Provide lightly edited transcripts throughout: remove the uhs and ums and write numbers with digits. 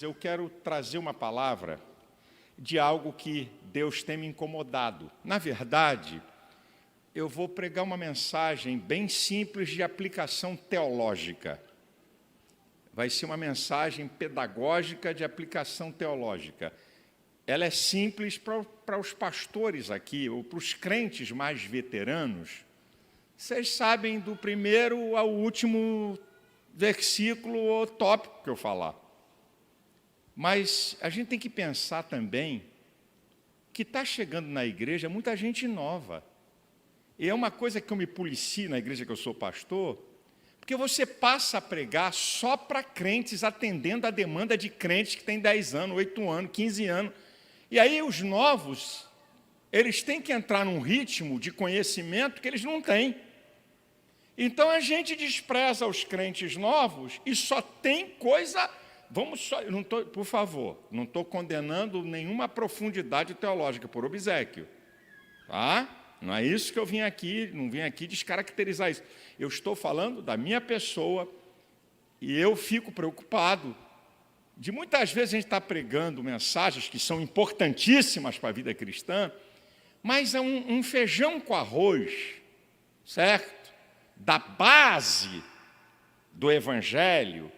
Eu quero trazer uma palavra de algo que Deus tem me incomodado. Na verdade, eu vou pregar uma mensagem bem simples de aplicação teológica. Vai ser uma mensagem pedagógica de aplicação teológica. Ela é simples para os pastores aqui, ou para os crentes mais veteranos. Vocês sabem do primeiro ao último versículo ou tópico que eu falar. Mas a gente tem que pensar também que está chegando na igreja muita gente nova. E é uma coisa que eu me policio na igreja que eu sou pastor, porque você passa a pregar só para crentes, atendendo a demanda de crentes que têm 10 anos, 8 anos, 15 anos. E aí os novos, eles têm que entrar num ritmo de conhecimento que eles não têm. Então a gente despreza os crentes novos e só tem coisa... por favor, não estou condenando nenhuma profundidade teológica por obséquio. Tá? Não é isso que eu vim aqui, não vim aqui descaracterizar isso. Eu estou falando da minha pessoa e eu fico preocupado de muitas vezes a gente estar pregando mensagens que são importantíssimas para a vida cristã, mas é um feijão com arroz, certo? Da base do Evangelho,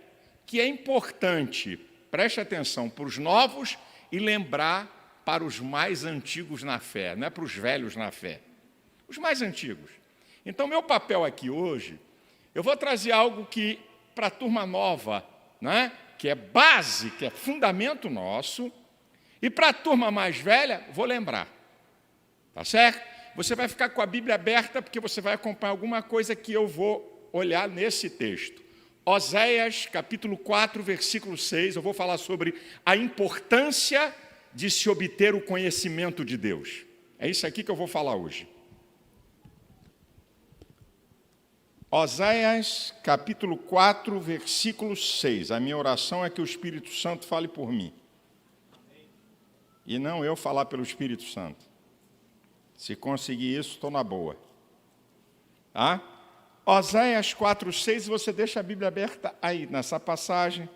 que é importante, preste atenção, para os novos e lembrar para os mais antigos na fé, não é para os velhos na fé, os mais antigos. Então, meu papel aqui hoje, eu vou trazer algo que, para a turma nova, né, que é base, que é fundamento nosso, e para a turma mais velha, vou lembrar, tá certo? Você vai ficar com a Bíblia aberta, porque você vai acompanhar alguma coisa que eu vou olhar nesse texto. Oséias, capítulo 4, versículo 6, eu vou falar sobre a importância de se obter o conhecimento de Deus. É isso aqui que eu vou falar hoje. Oséias, capítulo 4, versículo 6. A minha oração é que o Espírito Santo fale por mim. E não eu falar pelo Espírito Santo. Se conseguir isso, estou na boa. Tá? Oséias 4:6, você deixa a Bíblia aberta aí, nessa passagem.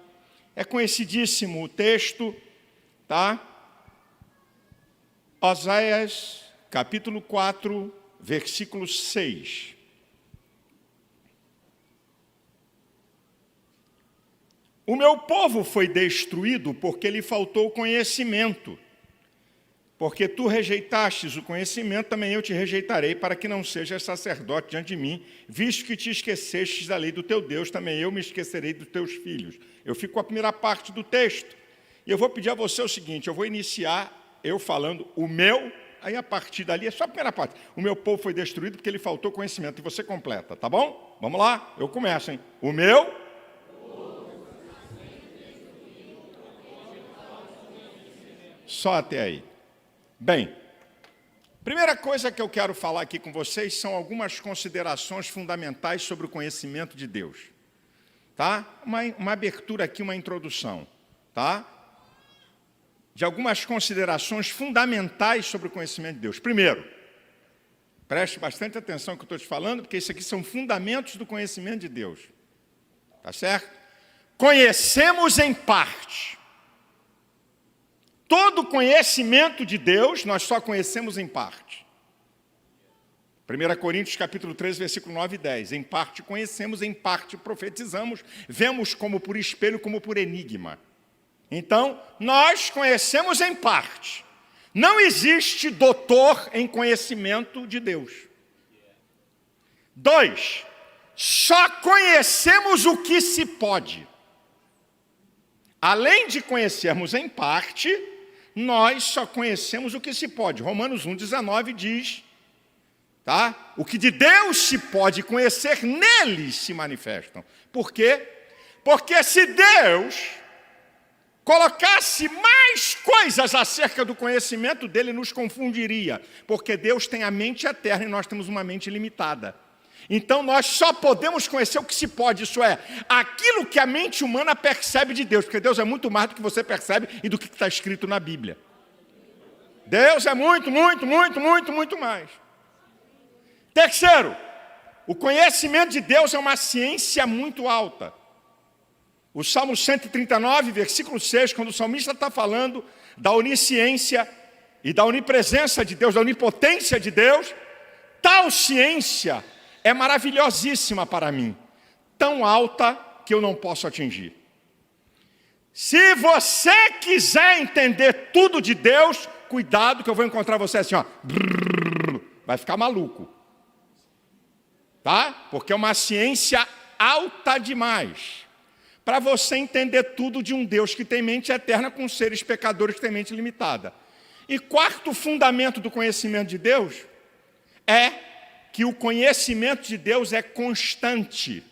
É conhecidíssimo o texto, tá? Oséias, capítulo 4, versículo 6. O meu povo foi destruído porque lhe faltou conhecimento. Porque tu rejeitastes o conhecimento, também eu te rejeitarei, para que não sejas sacerdote diante de mim, visto que te esquecestes da lei do teu Deus, também eu me esquecerei dos teus filhos. Eu fico com a primeira parte do texto, e eu vou pedir a você o seguinte, eu vou iniciar eu falando o meu, aí a partir dali é só a primeira parte. O meu povo foi destruído porque lhe faltou conhecimento, e você completa, tá bom? Vamos lá, eu começo, hein? O meu... Só até aí. Bem, primeira coisa que eu quero falar aqui com vocês são algumas considerações fundamentais sobre o conhecimento de Deus. Tá? Uma abertura aqui, uma introdução. Tá? De algumas considerações fundamentais sobre o conhecimento de Deus. Primeiro, preste bastante atenção no que eu estou te falando, porque isso aqui são fundamentos do conhecimento de Deus. Tá certo? Conhecemos em parte. Todo conhecimento de Deus, nós só conhecemos em parte. 1 Coríntios, capítulo 13, versículo 9 e 10. Em parte conhecemos, em parte profetizamos, vemos como por espelho, como por enigma. Então, nós conhecemos em parte. Não existe doutor em conhecimento de Deus. 2. Só conhecemos o que se pode. Além de conhecermos em parte... nós só conhecemos o que se pode. Romanos 1,19 diz, tá? O que de Deus se pode conhecer, neles se manifestam. Por quê? Porque se Deus colocasse mais coisas acerca do conhecimento dele, nos confundiria. Porque Deus tem a mente eterna e nós temos uma mente limitada. Então, nós só podemos conhecer o que se pode, isso é, aquilo que a mente humana percebe de Deus, porque Deus é muito mais do que você percebe e do que está escrito na Bíblia. Deus é muito, muito, muito, muito, muito mais. Terceiro, o conhecimento de Deus é uma ciência muito alta. O Salmo 139, versículo 6, quando o salmista está falando da onisciência e da onipresença de Deus, da onipotência de Deus, tal ciência é maravilhosíssima para mim, tão alta que eu não posso atingir. Se você quiser entender tudo de Deus, cuidado que eu vou encontrar você assim, ó, vai ficar maluco, tá? Porque é uma ciência alta demais para você entender tudo de um Deus que tem mente eterna com seres pecadores que têm mente limitada. E quarto fundamento do conhecimento de Deus é que o conhecimento de Deus é constante.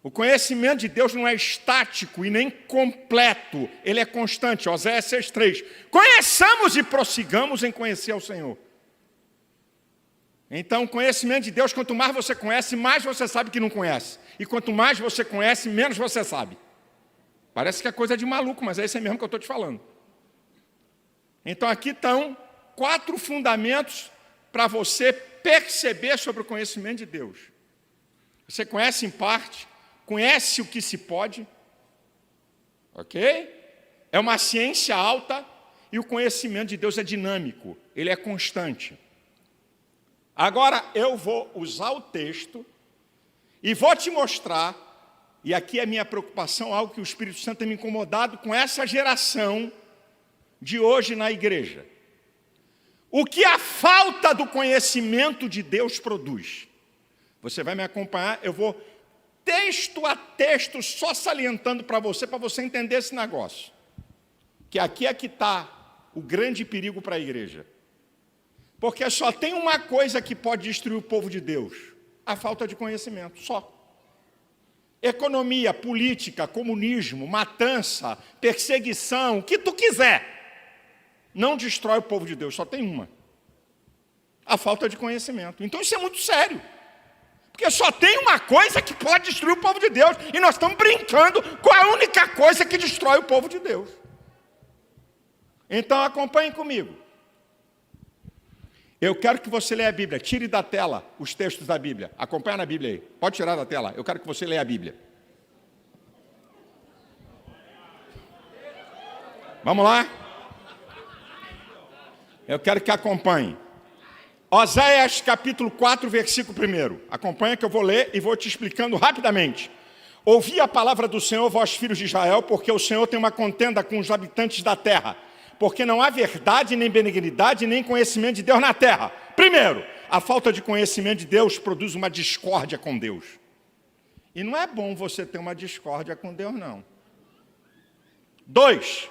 O conhecimento de Deus não é estático e nem completo, ele é constante. Oséias 6,3. Conheçamos e prossigamos em conhecer ao Senhor. Então, o conhecimento de Deus, quanto mais você conhece, mais você sabe que não conhece. E quanto mais você conhece, menos você sabe. Parece que é coisa de maluco, mas é isso mesmo que eu estou te falando. Então, aqui estão 4 fundamentos para você perceber sobre o conhecimento de Deus. Você conhece em parte, conhece o que se pode, ok? É uma ciência alta e o conhecimento de Deus é dinâmico, ele é constante. Agora eu vou usar o texto e vou te mostrar, e aqui é a minha preocupação, algo que o Espírito Santo tem me incomodado com essa geração de hoje na igreja. O que a falta do conhecimento de Deus produz. Você vai me acompanhar, eu vou texto a texto só salientando para você entender esse negócio. Que aqui é que está o grande perigo para a igreja. Porque só tem uma coisa que pode destruir o povo de Deus: a falta de conhecimento, só. Economia, política, comunismo, matança, perseguição, o que tu quiser, não destrói o povo de Deus, só tem uma: a falta de conhecimento. Então isso é muito sério. Porque só tem uma coisa que pode destruir o povo de Deus, e nós estamos brincando com a única coisa que destrói o povo de Deus. Então acompanhem comigo. Eu quero que você leia a Bíblia. Tire da tela os textos da Bíblia. Acompanha na Bíblia aí. Pode tirar da tela. Eu quero que você leia a Bíblia. Vamos lá? Eu quero que acompanhe. Oséias capítulo 4, versículo 1. Acompanha que eu vou ler e vou te explicando rapidamente. Ouvi a palavra do Senhor, vós filhos de Israel, porque o Senhor tem uma contenda com os habitantes da terra. Porque não há verdade, nem benignidade, nem conhecimento de Deus na terra. Primeiro, a falta de conhecimento de Deus produz uma discórdia com Deus. E não é bom você ter uma discórdia com Deus, não. 2,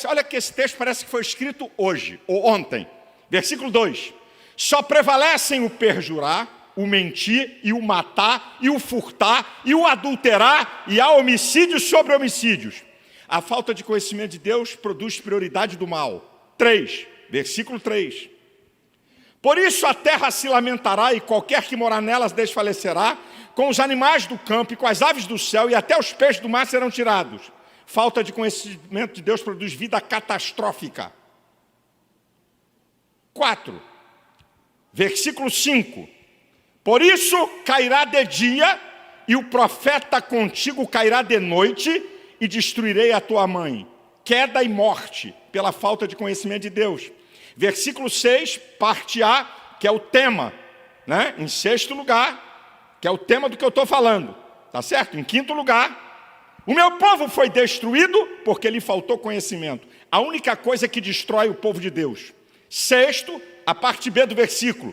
olha que esse texto parece que foi escrito hoje, ou ontem. Versículo 2. Só prevalecem o perjurar, o mentir, e o matar, e o furtar, e o adulterar, e há homicídios sobre homicídios. A falta de conhecimento de Deus produz prioridade do mal. 3, versículo 3. Por isso a terra se lamentará, e qualquer que morar nelas desfalecerá, com os animais do campo e com as aves do céu, e até os peixes do mar serão tirados. Falta de conhecimento de Deus produz vida catastrófica. 4, versículo 5. Por isso cairá de dia, e o profeta contigo cairá de noite, e destruirei a tua mãe. Queda e morte, pela falta de conhecimento de Deus. Versículo 6, parte A, que é o tema, né? Em 6º lugar, que é o tema do que eu estou falando, tá certo? Em 5º lugar, o meu povo foi destruído porque lhe faltou conhecimento. A única coisa que destrói o povo de Deus. 6º, a parte B do versículo.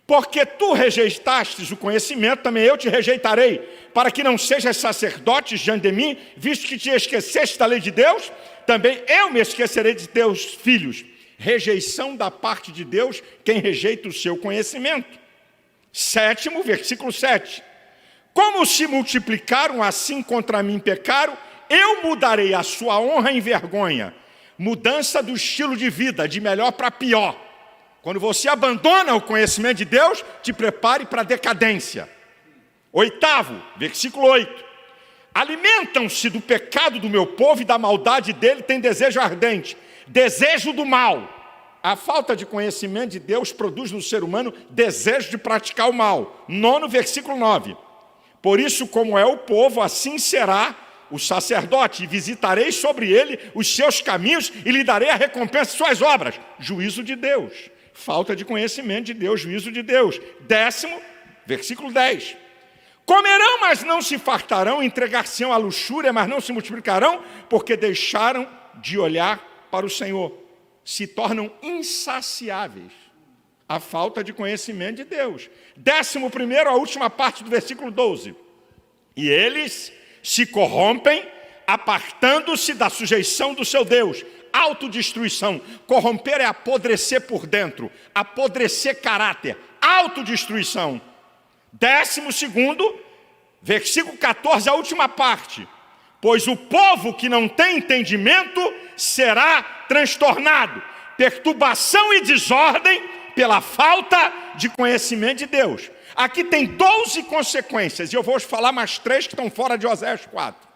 Porque tu rejeitastes o conhecimento, também eu te rejeitarei, para que não sejas sacerdote diante de mim, visto que te esqueceste da lei de Deus, também eu me esquecerei de teus filhos. Rejeição da parte de Deus, quem rejeita o seu conhecimento. 7º, versículo 7. Como se multiplicaram, assim contra mim pecaram, eu mudarei a sua honra em vergonha. Mudança do estilo de vida, de melhor para pior. Quando você abandona o conhecimento de Deus, te prepare para a decadência. 8º, versículo 8. Alimentam-se do pecado do meu povo e da maldade dele tem desejo ardente. Desejo do mal. A falta de conhecimento de Deus produz no ser humano desejo de praticar o mal. 9º, versículo 9. Por isso, como é o povo, assim será o sacerdote, e visitarei sobre ele os seus caminhos e lhe darei a recompensa de suas obras. Juízo de Deus. Falta de conhecimento de Deus, juízo de Deus. 10º, versículo 10. Comerão, mas não se fartarão, entregar-se-ão à luxúria, mas não se multiplicarão, porque deixaram de olhar para o Senhor. Se tornam insaciáveis. A falta de conhecimento de Deus. 11º, a última parte do versículo 12. E eles se corrompem, apartando-se da sujeição do seu Deus. Autodestruição. Corromper é apodrecer por dentro, apodrecer caráter, autodestruição. 12º, versículo 14, a última parte. Pois o povo que não tem entendimento será transtornado. Perturbação e desordem pela falta de conhecimento de Deus. Aqui tem 12 consequências, e eu vou falar mais 3 que estão fora de Oséias 4.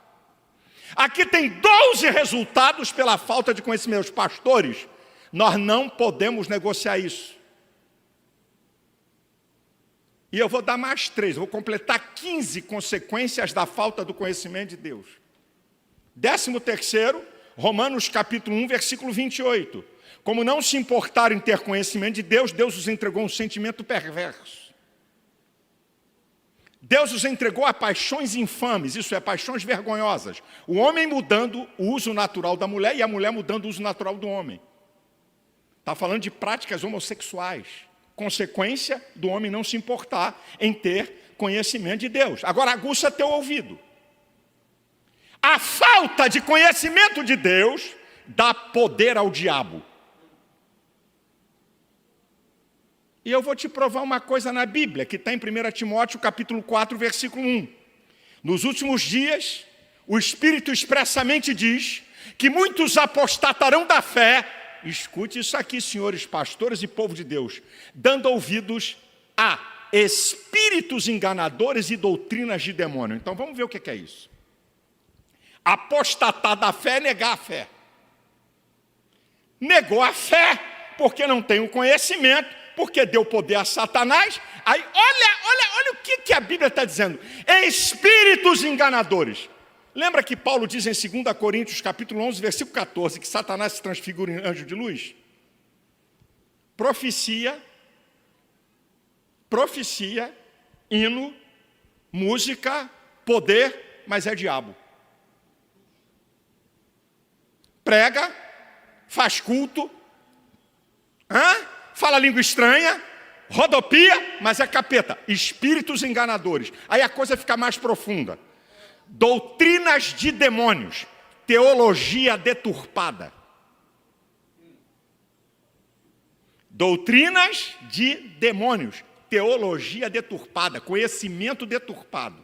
Aqui tem 12 resultados pela falta de conhecimento. Os pastores, nós não podemos negociar isso. E eu vou dar mais 3, vou completar 15 consequências da falta do conhecimento de Deus. 13º, Romanos capítulo 1, versículo 28. Como não se importaram em ter conhecimento de Deus, Deus os entregou um sentimento perverso. Deus os entregou a paixões infames, isso é, paixões vergonhosas. O homem mudando o uso natural da mulher e a mulher mudando o uso natural do homem. Está falando de práticas homossexuais. Consequência do homem não se importar em ter conhecimento de Deus. Agora aguça teu ouvido. A falta de conhecimento de Deus dá poder ao diabo. E eu vou te provar uma coisa na Bíblia, que está em 1 Timóteo, capítulo 4, versículo 1. Nos últimos dias, o Espírito expressamente diz que muitos apostatarão da fé. Escute isso aqui, senhores pastores e povo de Deus, dando ouvidos a espíritos enganadores e doutrinas de demônio. Então vamos ver o que é isso. Apostatar da fé é negar a fé. Negou a fé porque não tem o conhecimento, porque deu poder a Satanás. Aí olha o que a Bíblia está dizendo. Espíritos enganadores. Lembra que Paulo diz em 2 Coríntios, capítulo 11, versículo 14, que Satanás se transfigura em anjo de luz? Profecia, hino, música, poder, mas é diabo. Prega, faz culto, fala língua estranha, rodopia, mas é capeta. Espíritos enganadores. Aí a coisa fica mais profunda. Doutrinas de demônios, teologia deturpada. Doutrinas de demônios, teologia deturpada, conhecimento deturpado.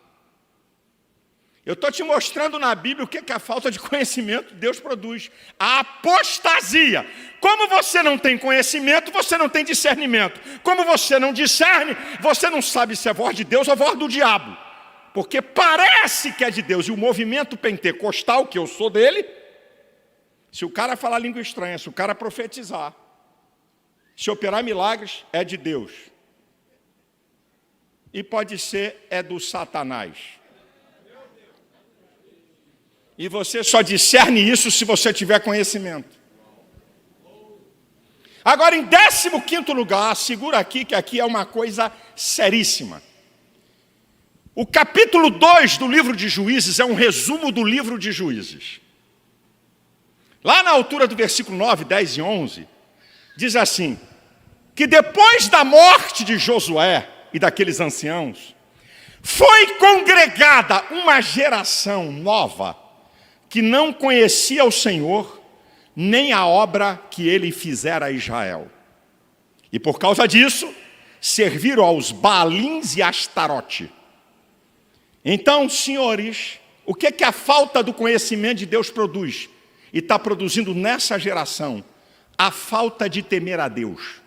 Eu estou te mostrando na Bíblia o que é a falta de conhecimento Deus produz. A apostasia. Como você não tem conhecimento, você não tem discernimento. Como você não discerne, você não sabe se é voz de Deus ou voz do diabo. Porque parece que é de Deus. E o movimento pentecostal, que eu sou dele, se o cara falar língua estranha, se o cara profetizar, se operar milagres, é de Deus. E pode ser, é do Satanás. E você só discerne isso se você tiver conhecimento. Agora, em 15º lugar, segura aqui, que aqui é uma coisa seríssima. O capítulo 2 do livro de Juízes é um resumo do livro de Juízes. Lá na altura do versículo 9, 10 e 11, diz assim, que depois da morte de Josué e daqueles anciãos, foi congregada uma geração nova que não conhecia o Senhor, nem a obra que ele fizera a Israel. E por causa disso, serviram aos Baalins e Astarote. Então, senhores, o que a falta do conhecimento de Deus produz? E está produzindo nessa geração a falta de temer a Deus.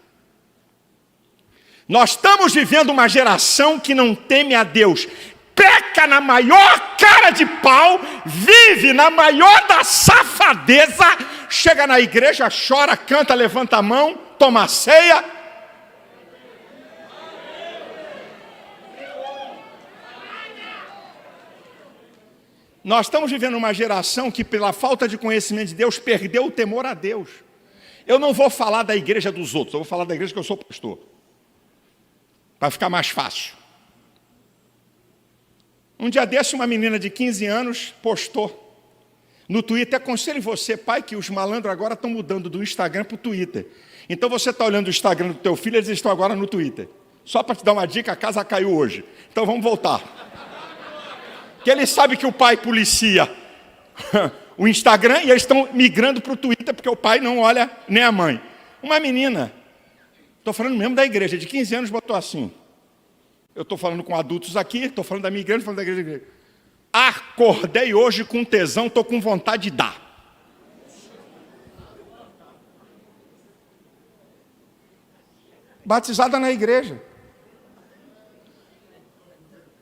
Nós estamos vivendo uma geração que não teme a Deus. Peca na maior cara de pau, vive na maior da safadeza, chega na igreja, chora, canta, levanta a mão, toma a ceia. Nós estamos vivendo uma geração que, pela falta de conhecimento de Deus, perdeu o temor a Deus. Eu não vou falar da igreja dos outros, eu vou falar da igreja que eu sou pastor. Para ficar mais fácil. Um dia desse, uma menina de 15 anos postou no Twitter: aconselho você, pai, que os malandros agora estão mudando do Instagram para o Twitter. Então você está olhando o Instagram do teu filho, eles estão agora no Twitter. Só para te dar uma dica, a casa caiu hoje. Então vamos voltar. Que ele sabe que o pai policia o Instagram e eles estão migrando para o Twitter, porque o pai não olha nem a mãe. Uma menina, estou falando mesmo da igreja, de 15 anos, botou assim. Eu estou falando com adultos aqui, estou falando da minha igreja, falando da igreja. Acordei hoje com tesão, estou com vontade de dar. Batizada na igreja.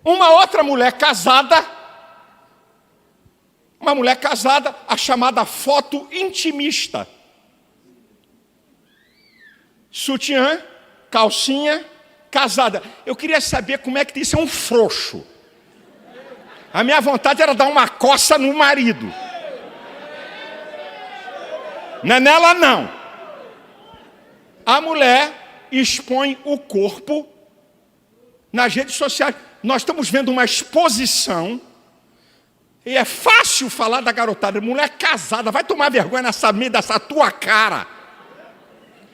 Uma outra mulher casada, a chamada foto intimista. Sutiã, calcinha, casada. Eu queria saber como é que isso é um frouxo. A minha vontade era dar uma coça no marido. Não é nela, não. A mulher expõe o corpo nas redes sociais. Nós estamos vendo uma exposição, e é fácil falar da garotada. Mulher casada, vai tomar vergonha dessa tua cara.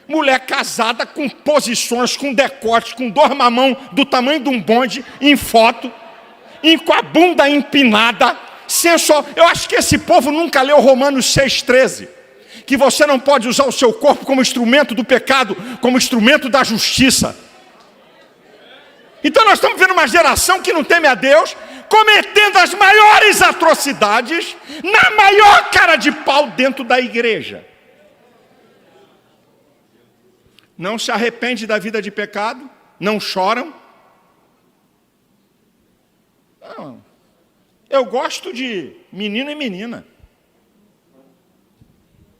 Mulher casada com posições, com decotes, com 2 mamão do tamanho de um bonde, em foto, com a bunda empinada, sensual. Eu acho que esse povo nunca leu Romanos 6,13. Que você não pode usar o seu corpo como instrumento do pecado, como instrumento da justiça. Então nós estamos vendo uma geração que não teme a Deus, cometendo as maiores atrocidades, na maior cara de pau dentro da igreja. Não se arrepende da vida de pecado, não choram. Não. Eu gosto de menino e menina.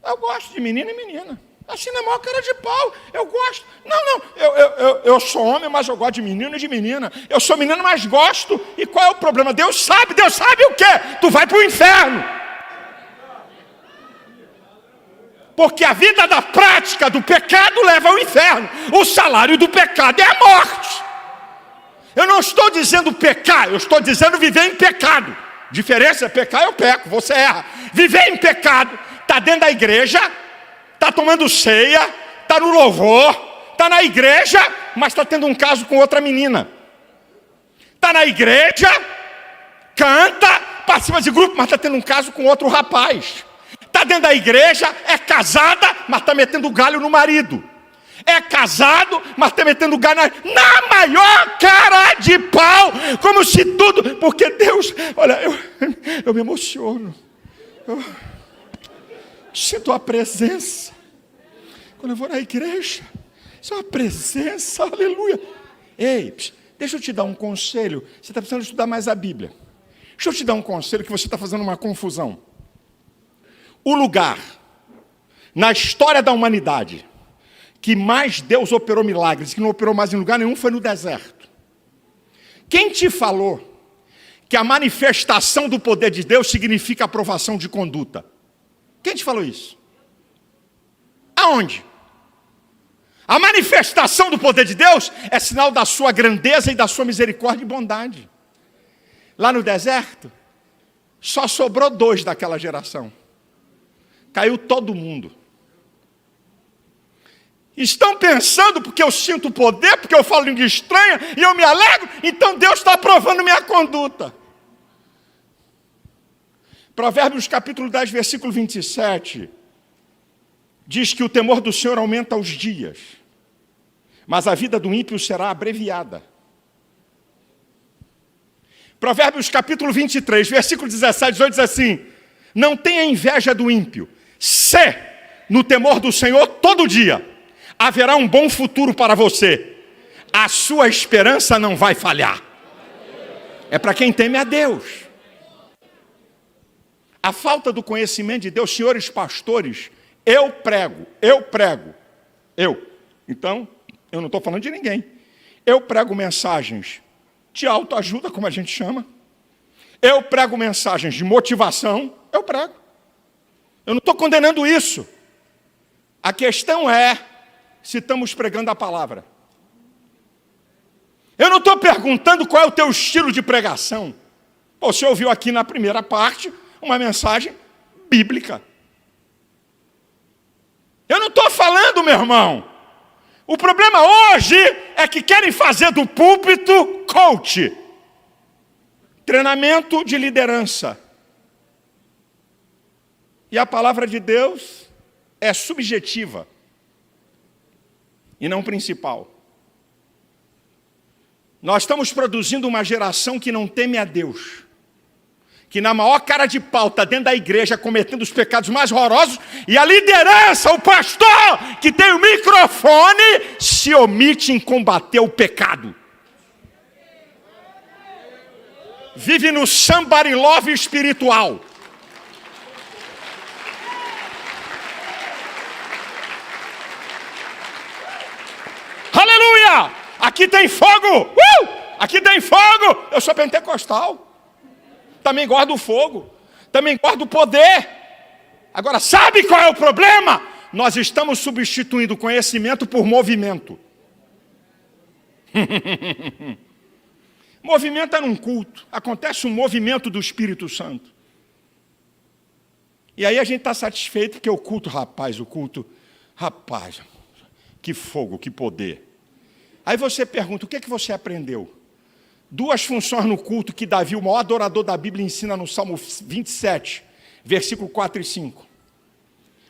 Eu gosto de menino e menina. Assim na maior cara de pau, eu gosto. Não, eu sou homem, mas eu gosto de menino e de menina. Eu sou menino, mas gosto. E qual é o problema? Deus sabe o quê? Tu vai para o inferno. Porque a vida da prática do pecado leva ao inferno. O salário do pecado é a morte. Eu não estou dizendo pecar, eu estou dizendo viver em pecado. Diferença é pecar, eu peco, você erra. Viver em pecado, está dentro da igreja, está tomando ceia, está no louvor, está na igreja, mas está tendo um caso com outra menina. Está na igreja, canta, participa de grupo, mas está tendo um caso com outro rapaz. Está dentro da igreja, é casada, mas está metendo galho no marido. É casado, mas está metendo galho na maior cara de pau, como se tudo... Porque Deus, olha, eu me emociono. Eu sinto a presença. Quando eu vou na igreja, isso é uma presença, aleluia. Ei, deixa eu te dar um conselho. Você está precisando estudar mais a Bíblia. Deixa eu te dar um conselho que você está fazendo uma confusão. O lugar, na história da humanidade, que mais Deus operou milagres, que não operou mais em lugar nenhum, foi no deserto. Quem te falou que a manifestação do poder de Deus significa aprovação de conduta? Quem te falou isso? Aonde? A manifestação do poder de Deus é sinal da sua grandeza e da sua misericórdia e bondade. Lá no deserto, só sobrou 2 daquela geração. Caiu todo mundo. Estão pensando porque eu sinto poder, porque eu falo língua estranha e eu me alegro, então Deus está aprovando minha conduta. Provérbios capítulo 10, versículo 27, diz que o temor do Senhor aumenta os dias, mas a vida do ímpio será abreviada. Provérbios capítulo 23, versículo 17, 18 diz assim: não tenha inveja do ímpio, se no temor do Senhor todo dia haverá um bom futuro para você. A sua esperança não vai falhar. É para quem teme a Deus. A falta do conhecimento de Deus, senhores pastores, eu prego. Então, eu não estou falando de ninguém. Eu prego mensagens de autoajuda, como a gente chama. Eu prego mensagens de motivação, eu prego. Eu não estou condenando isso. A questão é se estamos pregando a palavra. Eu não estou perguntando qual é o teu estilo de pregação. Você ouviu aqui na primeira parte uma mensagem bíblica. Eu não estou falando, meu irmão. O problema hoje é que querem fazer do púlpito coach. Treinamento de liderança. E a palavra de Deus é subjetiva e não principal. Nós estamos produzindo uma geração que não teme a Deus, que na maior cara de pau está dentro da igreja cometendo os pecados mais horrorosos, e a liderança, o pastor que tem o microfone, se omite em combater o pecado. Vive no somebody love espiritual. Aleluia! Aqui tem fogo! Aqui tem fogo! Eu sou pentecostal. Também gosto do fogo. Também gosto do poder. Agora, sabe qual é o problema? Nós estamos substituindo conhecimento por movimento. Movimento é num culto. Acontece um movimento do Espírito Santo. E aí a gente está satisfeito porque o culto, rapaz, que fogo, que poder. Aí você pergunta, o que é que você aprendeu? 2 funções no culto que Davi, o maior adorador da Bíblia, ensina no Salmo 27, versículo 4 e 5.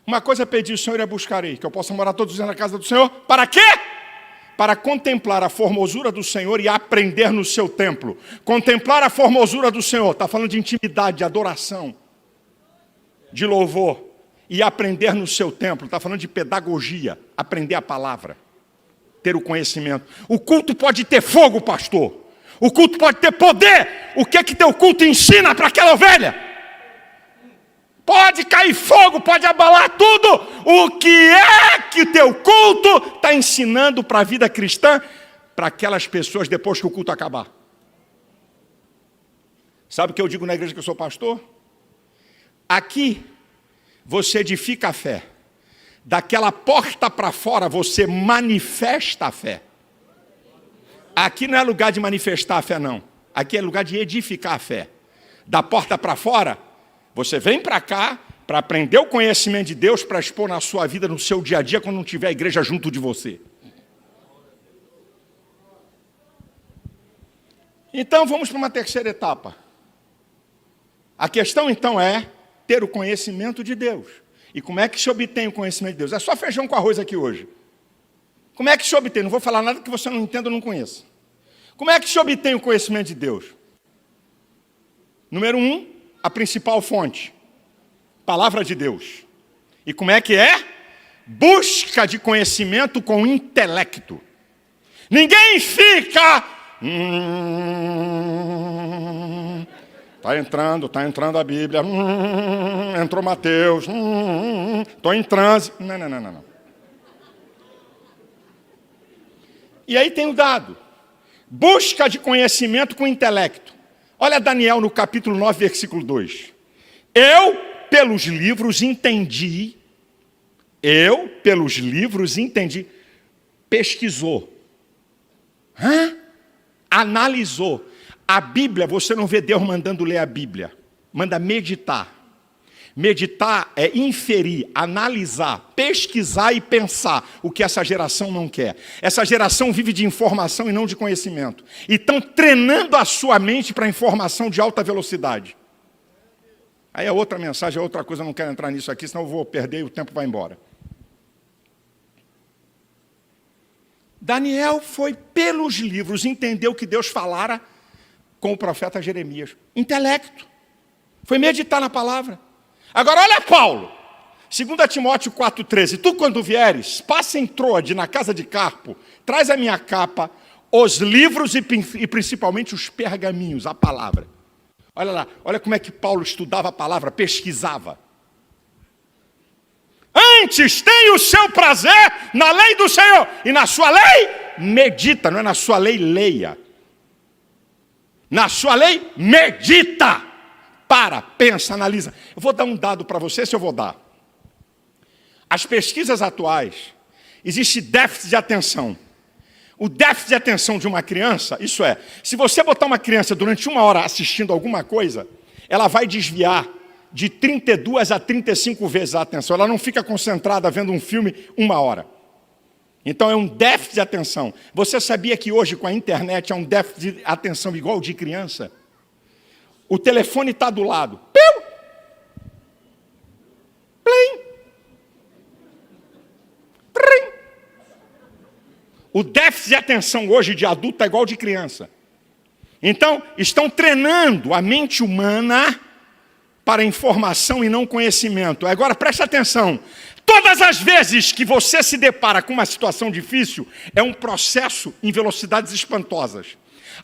Uma coisa pedi ao Senhor e a buscarei, que eu possa morar todos os dias na casa do Senhor. Para quê? Para contemplar a formosura do Senhor e aprender no seu templo. Contemplar a formosura do Senhor, está falando de intimidade, de adoração, de louvor. E aprender no seu templo, está falando de pedagogia, aprender a palavra, ter o conhecimento. O culto pode ter fogo, pastor. O culto pode ter poder. O que é que teu culto ensina para aquela ovelha? Pode cair fogo, pode abalar tudo. O que é que teu culto está ensinando para a vida cristã, para aquelas pessoas depois que o culto acabar? Sabe o que eu digo na igreja que eu sou pastor? Aqui você edifica a fé. Daquela porta para fora você manifesta a fé. Aqui não é lugar de manifestar a fé, não. Aqui é lugar de edificar a fé. Da porta para fora, você vem para cá para aprender o conhecimento de Deus, para expor na sua vida, no seu dia a dia, quando não tiver a igreja junto de você. Então, vamos para uma terceira etapa. A questão, então, é ter o conhecimento de Deus. E como é que se obtém o conhecimento de Deus? É só feijão com arroz aqui hoje. Como é que se obtém? Não vou falar nada que você não entenda ou não conheça. Como é que se obtém o conhecimento de Deus? Número 1, a principal fonte. Palavra de Deus. E como é que é? Busca de conhecimento com intelecto. Ninguém fica... Está entrando a Bíblia. Entrou Mateus. Estou em transe. Não. E aí tem o dado. Busca de conhecimento com intelecto. Olha Daniel no capítulo 9, versículo 2. Eu, pelos livros, entendi. Pesquisou. Analisou. A Bíblia, você não vê Deus mandando ler a Bíblia. Manda meditar. Meditar é inferir, analisar, pesquisar e pensar o que essa geração não quer. Essa geração vive de informação e não de conhecimento. E estão treinando a sua mente para informação de alta velocidade. Aí é outra mensagem, é outra coisa, eu não quero entrar nisso aqui, senão eu vou perder e o tempo vai embora. Daniel foi pelos livros, entendeu que Deus falara com o profeta Jeremias. Intelecto. Foi meditar na palavra. Agora olha Paulo, 2 Timóteo 4,13. Tu quando vieres, passa em Troade, na casa de Carpo, traz a minha capa, os livros e principalmente os pergaminhos, a palavra. Olha lá, olha como é que Paulo estudava a palavra, pesquisava. Antes tem o seu prazer na lei do Senhor, e na sua lei medita, não é na sua lei leia. Na sua lei medita. pensa, analisa. Eu vou dar um dado para você, se eu vou dar. As pesquisas atuais, existe déficit de atenção. O déficit de atenção de uma criança, isso é, se você botar uma criança durante 1 hora assistindo alguma coisa, ela vai desviar de 32 a 35 vezes a atenção. Ela não fica concentrada vendo um filme 1 hora. Então é um déficit de atenção. Você sabia que hoje com a internet há um déficit de atenção igual de criança? O telefone está do lado. Piu! Plim! Trim! O déficit de atenção hoje de adulto é igual de criança. Então, estão treinando a mente humana para informação e não conhecimento. Agora, preste atenção. Todas as vezes que você se depara com uma situação difícil, é um processo em velocidades espantosas.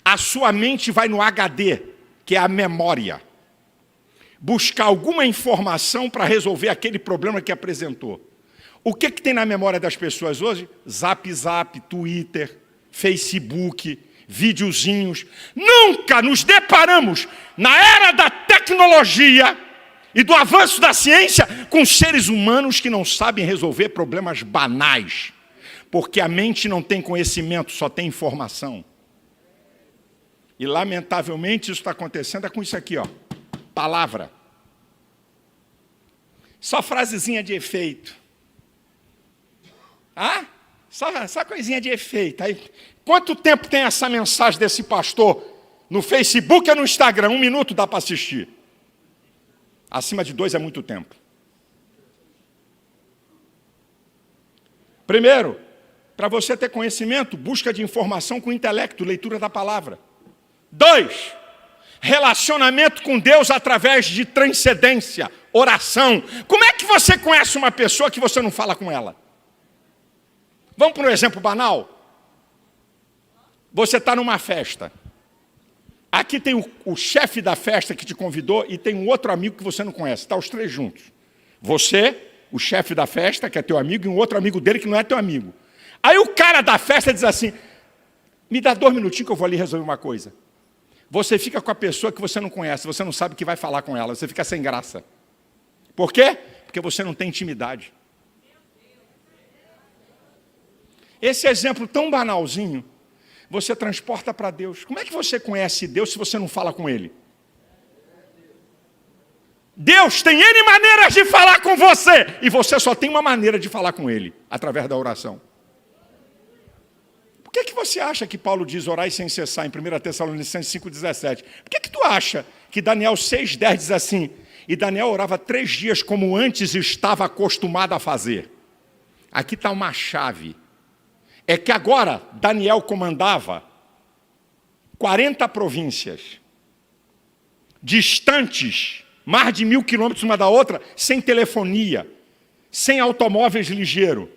A sua mente vai no HD, que é a memória, buscar alguma informação para resolver aquele problema que apresentou. O que tem na memória das pessoas hoje? Zap, Twitter, Facebook, videozinhos. Nunca nos deparamos, na era da tecnologia e do avanço da ciência, com seres humanos que não sabem resolver problemas banais, porque a mente não tem conhecimento, só tem informação. E, lamentavelmente, isso está acontecendo com isso aqui, ó, palavra. Só frasezinha de efeito. Ah? Só coisinha de efeito. Aí, quanto tempo tem essa mensagem desse pastor no Facebook ou no Instagram? 1 minuto dá para assistir. Acima de 2 é muito tempo. Primeiro, para você ter conhecimento, busca de informação com intelecto, leitura da palavra. 2, relacionamento com Deus através de transcendência, oração. Como é que você conhece uma pessoa que você não fala com ela? Vamos para um exemplo banal? Você está numa festa. Aqui tem o chefe da festa que te convidou e tem um outro amigo que você não conhece. Está os 3 juntos. Você, o chefe da festa, que é teu amigo, e um outro amigo dele que não é teu amigo. Aí o cara da festa diz assim, me dá 2 minutinhos que eu vou ali resolver uma coisa. Você fica com a pessoa que você não conhece, você não sabe o que vai falar com ela, você fica sem graça. Por quê? Porque você não tem intimidade. Esse exemplo tão banalzinho, você transporta para Deus. Como é que você conhece Deus se você não fala com Ele? Deus tem N maneiras de falar com você, e você só tem uma maneira de falar com Ele, através da oração. Por que você acha que Paulo diz orai sem cessar em 1 Tessalonicenses 5,17? Por que tu acha que Daniel 6,10 diz assim, e Daniel orava 3 dias como antes estava acostumado a fazer? Aqui está uma chave. É que agora Daniel comandava 40 províncias, distantes, mais de 1.000 quilômetros uma da outra, sem telefonia, sem automóveis ligeiros.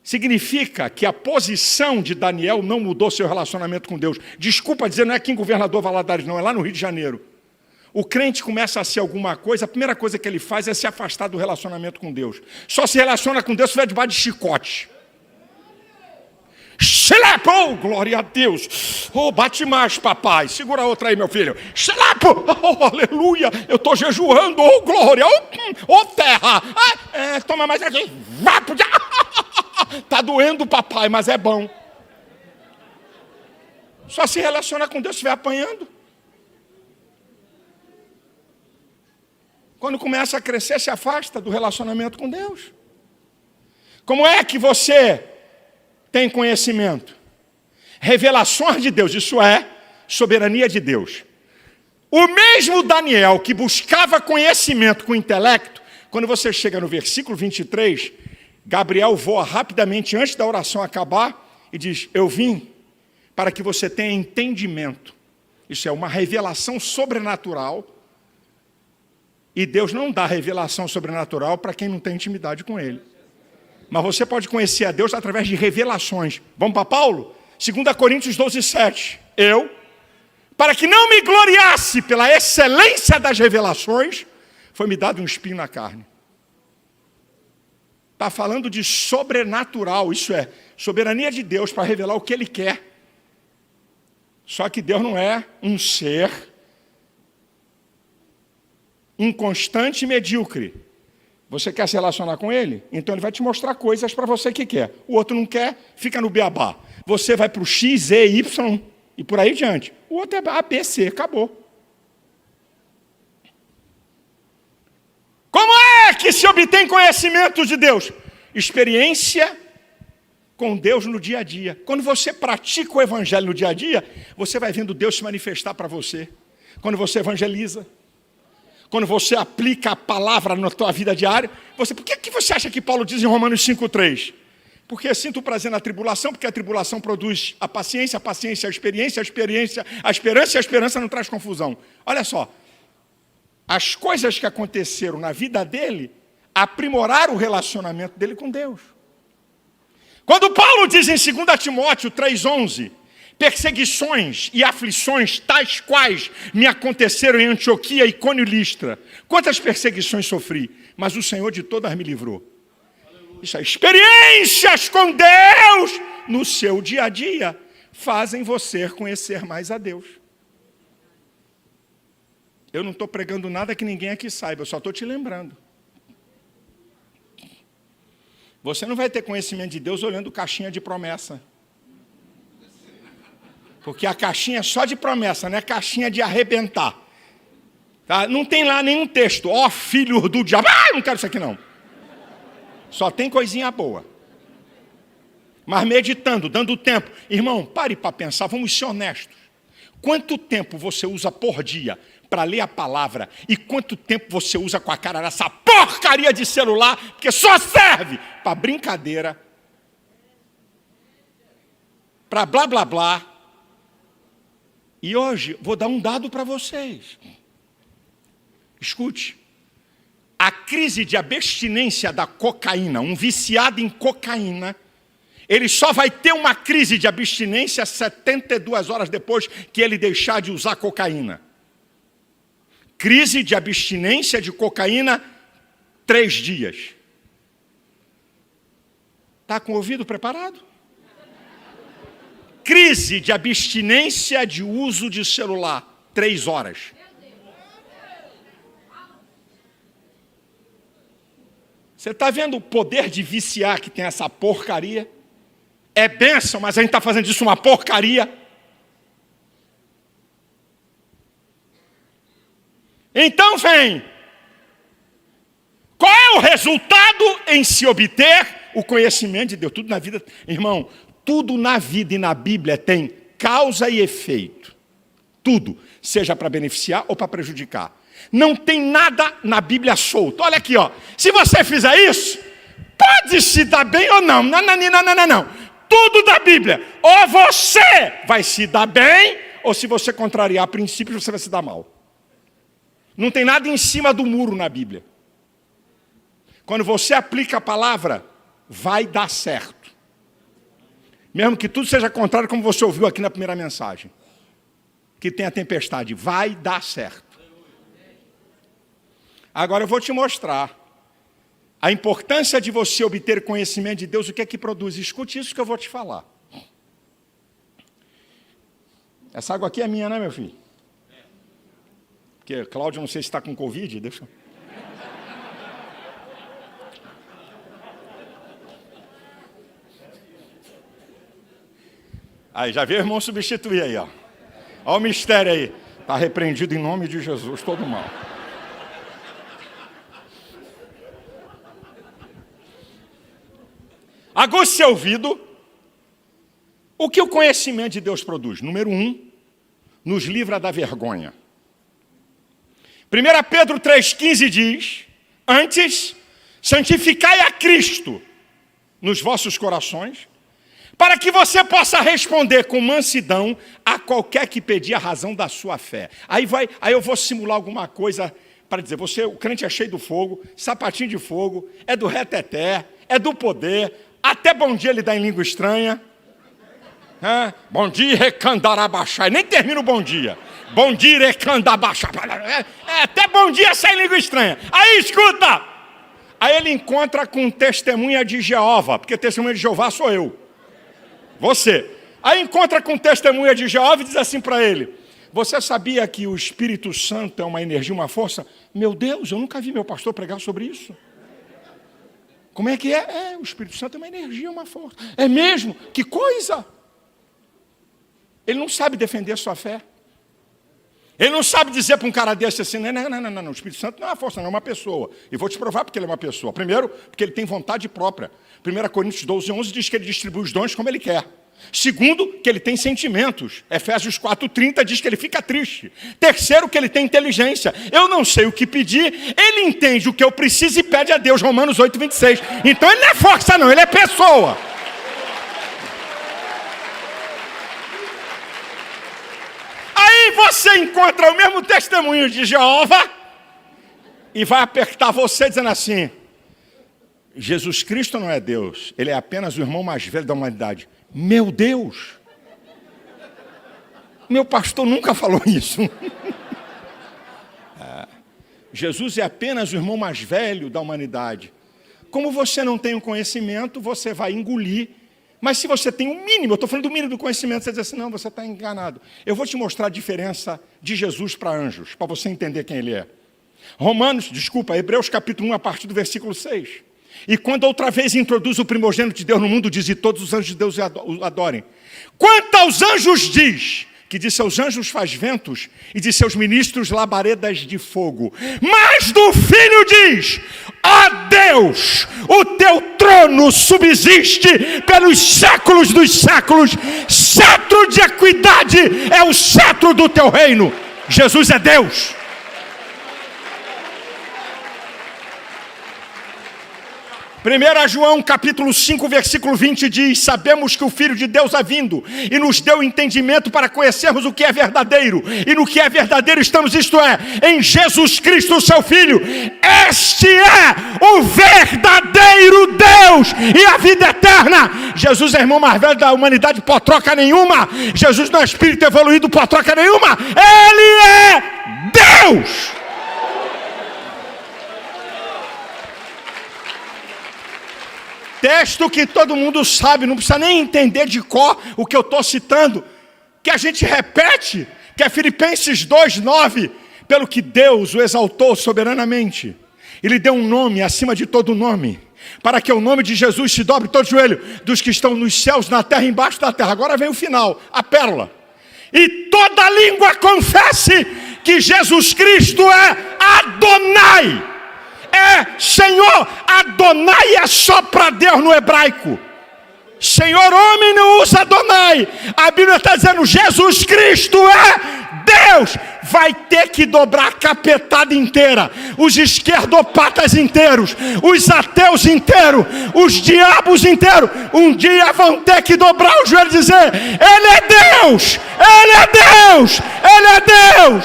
Significa que a posição de Daniel não mudou seu relacionamento com Deus. Desculpa dizer, não é aqui em Governador Valadares, não, é lá no Rio de Janeiro. O crente começa a ser alguma coisa, a primeira coisa que ele faz é se afastar do relacionamento com Deus. Só se relaciona com Deus se estiver debaixo de chicote. Xelepo, oh, glória a Deus. Oh, bate mais, papai. Segura a outra aí, meu filho. Xelepo, oh, aleluia. Eu estou jejuando, oh, glória. Oh, terra. Toma mais aqui. Está doendo, papai, mas é bom. Só se relaciona com Deus se estiver apanhando. Quando começa a crescer, se afasta do relacionamento com Deus. Como é que você tem conhecimento? Revelações de Deus, isso é soberania de Deus. O mesmo Daniel que buscava conhecimento com intelecto, quando você chega no versículo 23, Gabriel voa rapidamente antes da oração acabar e diz, eu vim para que você tenha entendimento. Isso é uma revelação sobrenatural. E Deus não dá revelação sobrenatural para quem não tem intimidade com Ele. Mas você pode conhecer a Deus através de revelações. Vamos para Paulo? 2 Coríntios 12:7. Eu, para que não me gloriasse pela excelência das revelações, foi-me dado um espinho na carne. Está falando de sobrenatural, isso é, soberania de Deus para revelar o que Ele quer. Só que Deus não é um ser inconstante e medíocre. Você quer se relacionar com ele? Então ele vai te mostrar coisas para você que quer. O outro não quer, fica no beabá. Você vai para o X, E, Y e por aí diante. O outro é A, B, C, acabou. Como é que se obtém conhecimento de Deus? Experiência com Deus no dia a dia. Quando você pratica o evangelho no dia a dia, você vai vendo Deus se manifestar para você. Quando você evangeliza, quando você aplica a palavra na tua vida diária, por que você acha que Paulo diz em Romanos 5,3? Porque sinto prazer na tribulação, porque a tribulação produz a paciência a experiência, a esperança, e a esperança não traz confusão. Olha só, as coisas que aconteceram na vida dele aprimoraram o relacionamento dele com Deus. Quando Paulo diz em 2 Timóteo 3,11, perseguições e aflições tais quais me aconteceram em Antioquia, Icônio e Listra. Quantas perseguições sofri, mas o Senhor de todas me livrou. Isso é, experiências com Deus no seu dia a dia fazem você conhecer mais a Deus. Eu não estou pregando nada que ninguém aqui saiba, eu só estou te lembrando. Você não vai ter conhecimento de Deus olhando caixinha de promessa. Porque a caixinha é só de promessa, não é caixinha de arrebentar. Tá? Não tem lá nenhum texto. Ó, filho do diabo. Não quero isso aqui não. Só tem coisinha boa. Mas meditando, dando tempo. Irmão, pare para pensar, vamos ser honestos. Quanto tempo você usa por dia para ler a palavra? E quanto tempo você usa com a cara nessa porcaria de celular? Porque só serve para brincadeira, para blá blá blá. E hoje vou dar um dado para vocês. Escute. A crise de abstinência da cocaína, um viciado em cocaína, ele só vai ter uma crise de abstinência 72 horas depois que ele deixar de usar cocaína. Crise de abstinência de cocaína, 3 dias. Está com o ouvido preparado? Crise de abstinência de uso de celular, 3 horas. Você está vendo o poder de viciar que tem essa porcaria? É bênção, mas a gente está fazendo disso uma porcaria. Então vem. Qual é o resultado em se obter o conhecimento de Deus? Tudo na vida, irmão, tudo na vida e na Bíblia tem causa e efeito. Tudo, seja para beneficiar ou para prejudicar. Não tem nada na Bíblia solto. Olha aqui, ó. Se você fizer isso, pode se dar bem ou não. Não. Tudo da Bíblia. Ou você vai se dar bem, ou se você contrariar princípios, você vai se dar mal. Não tem nada em cima do muro na Bíblia. Quando você aplica a palavra, vai dar certo. Mesmo que tudo seja contrário, como você ouviu aqui na primeira mensagem. Que tem a tempestade, vai dar certo. Agora eu vou te mostrar a importância de você obter conhecimento de Deus, o que é que produz. Escute isso que eu vou te falar. Essa água aqui é minha, né, meu filho? Porque Cláudio, não sei se está com Covid, deixa eu... Aí, já viu o irmão substituir aí, ó. Olha o mistério aí. Está repreendido em nome de Jesus, todo mal. Aguce seu ouvido. O que o conhecimento de Deus produz? Número 1, nos livra da vergonha. 1 Pedro 3,15 diz: antes, santificai a Cristo nos vossos corações, para que você possa responder com mansidão a qualquer que pedir a razão da sua fé. Aí eu vou simular alguma coisa para dizer, o crente é cheio do fogo, sapatinho de fogo, é do reteté, é do poder, até bom dia ele dá em língua estranha. Bom dia, recandarabachai. Nem termina o bom dia. Bom dia, recandarabachai. Até bom dia sai em língua estranha. Aí escuta. Aí ele encontra com testemunha de Jeová, porque testemunha de Jeová sou eu. Você. Aí encontra com testemunha de Jeová e diz assim para ele: Você sabia que o Espírito Santo é uma energia, uma força? Meu Deus, eu nunca vi meu pastor pregar sobre isso. Como é que é? O Espírito Santo é uma energia, uma força. É mesmo? Que coisa! Ele não sabe defender a sua fé. Ele não sabe dizer para um cara desse assim, não, o Espírito Santo não é uma força, não é uma pessoa. E vou te provar porque ele é uma pessoa. Primeiro, porque ele tem vontade própria. 1 Coríntios 12:11 diz que ele distribui os dons como ele quer. Segundo, que ele tem sentimentos. Efésios 4:30 diz que ele fica triste. Terceiro, que ele tem inteligência. Eu não sei o que pedir, ele entende o que eu preciso e pede a Deus. Romanos 8:26. Então ele não é força não, ele é pessoa. Aí você encontra o mesmo testemunho de Jeová e vai apertar você dizendo assim: Jesus Cristo não é Deus, ele é apenas o irmão mais velho da humanidade. Meu Deus! Meu pastor nunca falou isso. Jesus é apenas o irmão mais velho da humanidade. Como você não tem o conhecimento, você vai engolir. Mas se você tem um mínimo, eu estou falando do mínimo do conhecimento, você diz assim, não, você está enganado. Eu vou te mostrar a diferença de Jesus para anjos, para você entender quem ele é. Hebreus capítulo 1, a partir do versículo 6. E quando outra vez introduz o primogênito de Deus no mundo, diz, e todos os anjos de Deus o adorem. Quanto aos anjos diz, que de seus anjos faz ventos, e de seus ministros labaredas de fogo. Mas do Filho diz, ó Deus, o teu trono subsiste pelos séculos dos séculos, cetro de equidade é o cetro do teu reino. Jesus é Deus. 1 João capítulo 5, versículo 20 diz, sabemos que o Filho de Deus é vindo e nos deu entendimento para conhecermos o que é verdadeiro. E no que é verdadeiro estamos, isto é, em Jesus Cristo, o seu Filho. Este é o verdadeiro Deus e a vida eterna. Jesus é o irmão mais velho da humanidade, por troca nenhuma. Jesus não é espírito evoluído, por troca nenhuma. Ele é Deus. Texto que todo mundo sabe, não precisa nem entender de cor o que eu estou citando, que a gente repete, que é Filipenses 2:9, pelo que Deus o exaltou soberanamente, Ele deu um nome acima de todo nome, para que o nome de Jesus se dobre todo joelho, dos que estão nos céus, na terra e embaixo da terra. Agora vem o final, a pérola. E toda língua confesse que Jesus Cristo é Adonai. É Senhor. Adonai é só para Deus no hebraico. Senhor homem não usa Adonai. A Bíblia está dizendo Jesus Cristo é Deus. Vai ter que dobrar a capetada inteira, os esquerdopatas inteiros, os ateus inteiros, os diabos inteiros. Um dia vão ter que dobrar o joelho e dizer, Ele é Deus, Ele é Deus, Ele é Deus.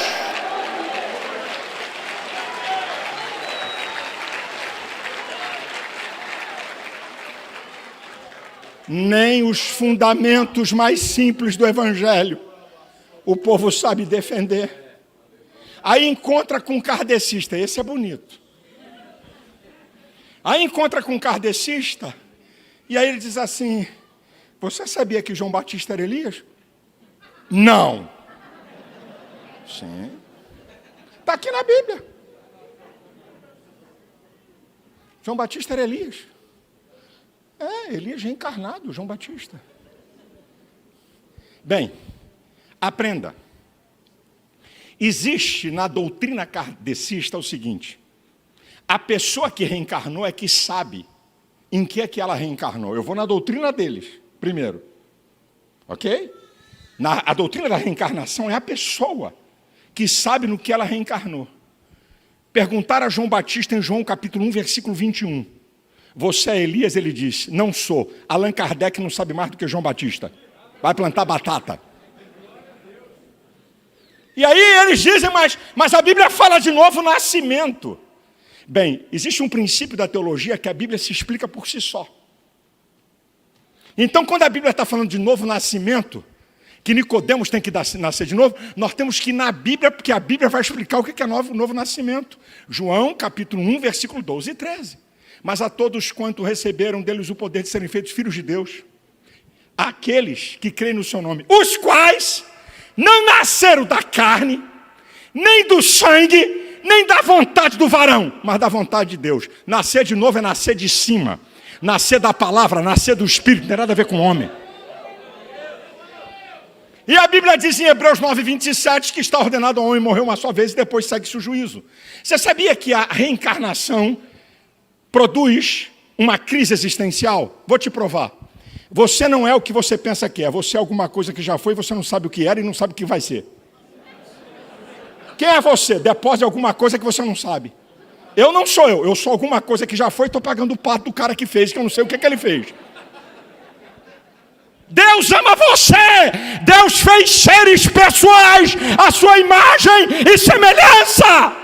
Nem os fundamentos mais simples do Evangelho o povo sabe defender. Aí encontra com um kardecista, esse é bonito. Aí encontra com um kardecista, e aí ele diz assim, você sabia que João Batista era Elias? Não. Sim. Está aqui na Bíblia. João Batista era Elias. Elias reencarnado, João Batista. Bem, aprenda. Existe na doutrina kardecista o seguinte, a pessoa que reencarnou é que sabe em que é que ela reencarnou. Eu vou na doutrina deles, primeiro. Ok? A doutrina da reencarnação é a pessoa que sabe no que ela reencarnou. Perguntaram a João Batista em João capítulo 1, versículo 21. Você é Elias? Ele diz, não sou. Allan Kardec não sabe mais do que João Batista. Vai plantar batata. E aí eles dizem, mas a Bíblia fala de novo nascimento. Bem, existe um princípio da teologia que a Bíblia se explica por si só. Então, quando a Bíblia está falando de novo nascimento, que Nicodemos tem que nascer de novo, nós temos que ir na Bíblia, porque a Bíblia vai explicar o que é novo nascimento. João, capítulo 1, versículo 12 e 13. Mas a todos quanto receberam deles o poder de serem feitos filhos de Deus, aqueles que creem no seu nome, os quais não nasceram da carne, nem do sangue, nem da vontade do varão, mas da vontade de Deus. Nascer de novo é nascer de cima, nascer da palavra, nascer do Espírito, não tem nada a ver com o homem. E a Bíblia diz em Hebreus 9:27 que está ordenado ao homem morrer uma só vez e depois segue-se o juízo. Você sabia que a reencarnação produz uma crise existencial? Vou te provar. Você não é o que você pensa que é. Você é alguma coisa que já foi, você não sabe o que era e não sabe o que vai ser. Quem é você? Depósito alguma coisa que você não sabe. Eu não sou eu sou alguma coisa que já foi e estou pagando o pato do cara que fez, que eu não sei o que ele fez. Deus ama você! Deus fez seres pessoais à sua imagem e semelhança!